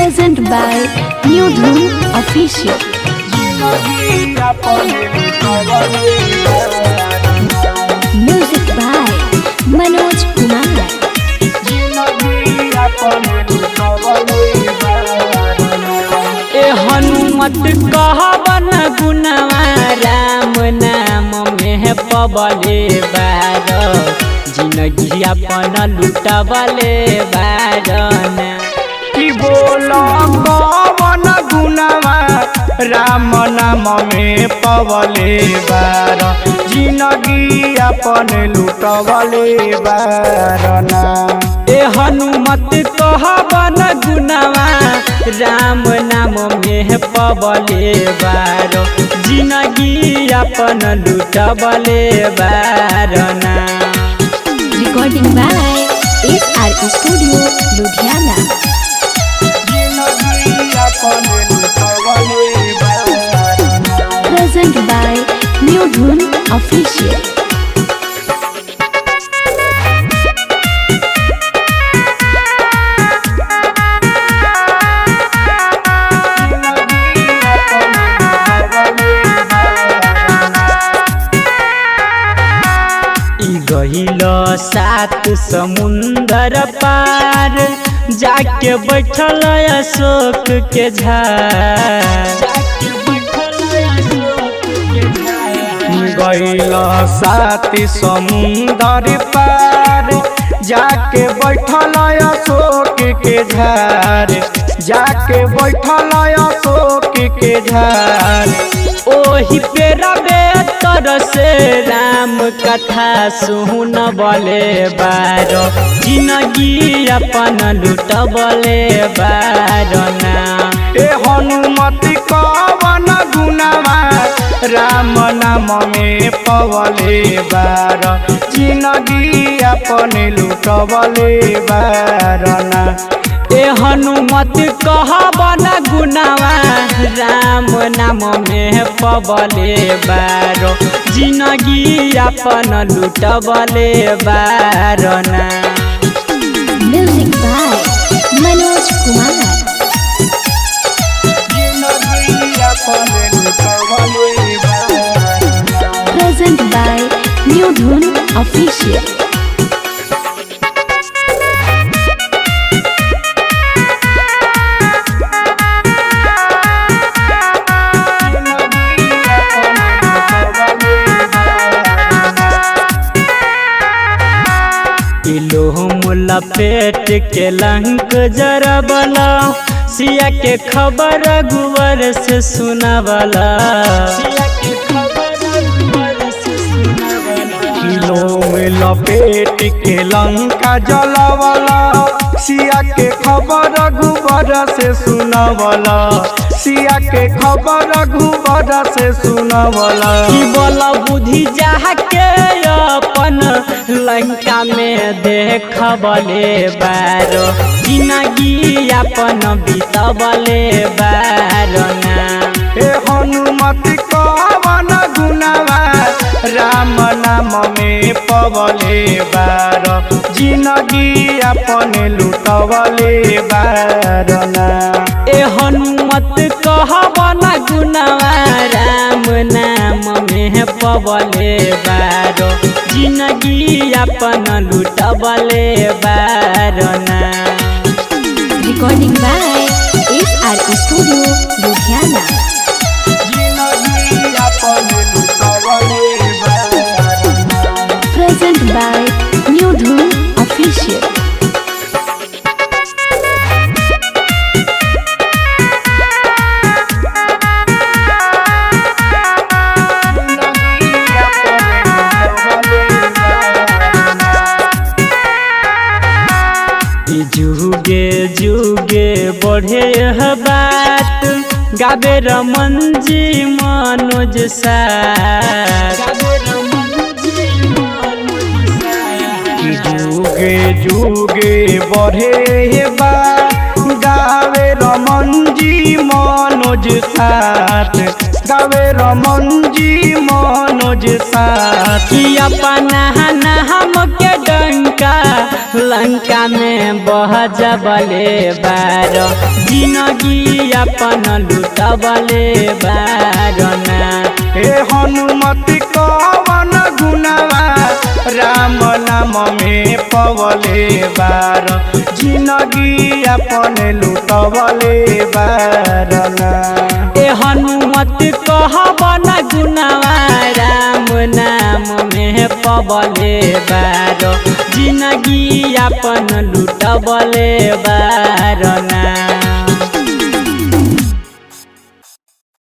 Present by New Dhoom Official. Music by Manoj Kumar. ए हनुमत कहबन गुणवा राम नाम में पबले बार जिंदगी अपन लुटबले बारना की बोला कवन गुणवा राम नाम में पवले बार जिंदगी अपन लुटवले बारना। ए हनुमत कहबन गुणवा राम नाम में पबले बार जिंदगी अपन लुटबले Barna. Recording by SR Studio, Ludhiana. Present by New Dhoom Official. गहिल सात समुंदर पार जाके बैठल अशोक के झाड़ गइल साथी समुंदर पार जाके बैठल अशोक के झाड़ जाके बैठल अशोक के झाड़। ओही पेरा बेतर से राम कथा सुन बले बार जिंदगी अपन लुटबले बारना। ए हनुमति कवन गुणवा राम नाम में पवले बार जिंदगी अपन लुटबले बारना। ए हनुमत कहबन गुणवा राम नाम में पबले बार जिंदगी अपन लुटबले Barna. Music by Manoj Kumar. Present by New Dhoom Official. लपेट के लंक जरबला सिया के खबर गुवर से सुनावला किलो में लपेट के लंका जलावला सिया के खबर गुबर से सुनावला सिया के खबर गुबर से सुनावला। की बोला बुद्धि जा के अपन लंका में देखबले बार जिंदगी अपन बीतबले बारना। ए हनुमति कवन गुणवा राम नाम में पवले बार जिंदगी अपन लुटवले बारना। ए हनुमत कहबन गुणवा राम नाम में पवले बार जिंदगी अपन लुटबले Barna. Recording by SR Studio, Ludhiana. Present by New Dhoom Official. जुगे जुगे बढ़े यह बात गावे रमन जी मनोज साथ। जुगे जुगे बढ़े बा गावे रमन जी मनोज साथ गावे रमन जी मनोज साथ कि अपना नाम के डंका लंका में बह जबले बार जिंदगी अपन लुटबले बारना हे हनुमति कवन गुनावा राम नाम में पवले बार जिंदगी अपन लुटबले बारना ए हनुमत कहबन गुनावा राम नाम में पवले बार जिंदगी अपन लुटबले बारना।